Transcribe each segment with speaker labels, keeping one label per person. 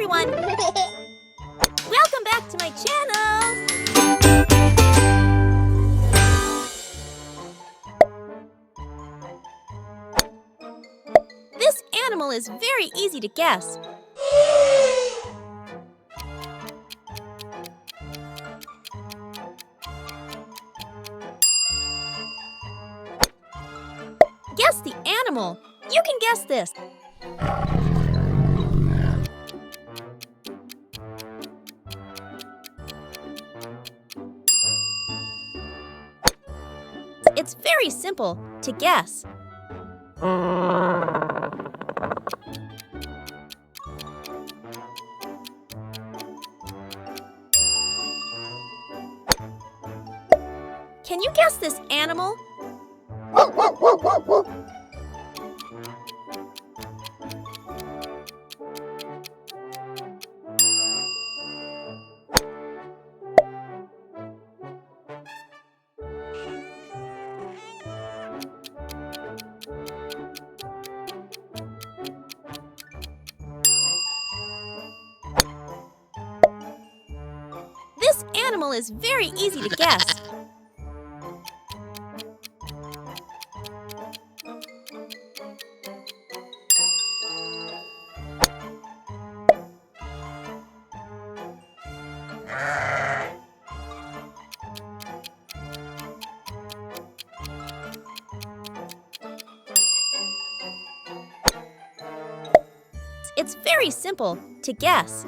Speaker 1: everyone! Welcome back to my channel! This animal is very easy to guess. Guess the animal. You can guess this. It's very simple to guess. Can you guess this animal? This animal is very easy to guess. It's very simple to guess.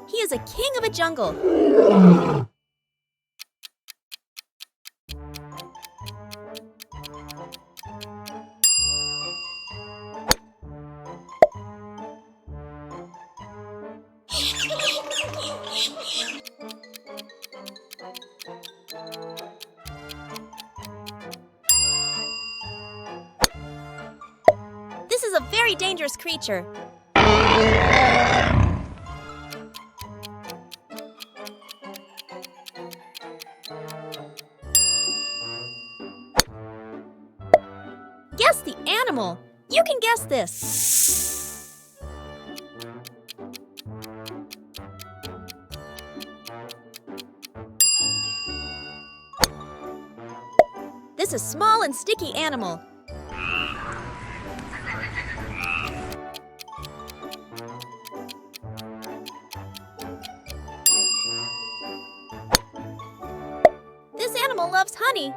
Speaker 1: He is a king of a jungle. This is a very dangerous creature. Guess the animal. You can guess this. This is a small and sticky animal. This animal loves honey.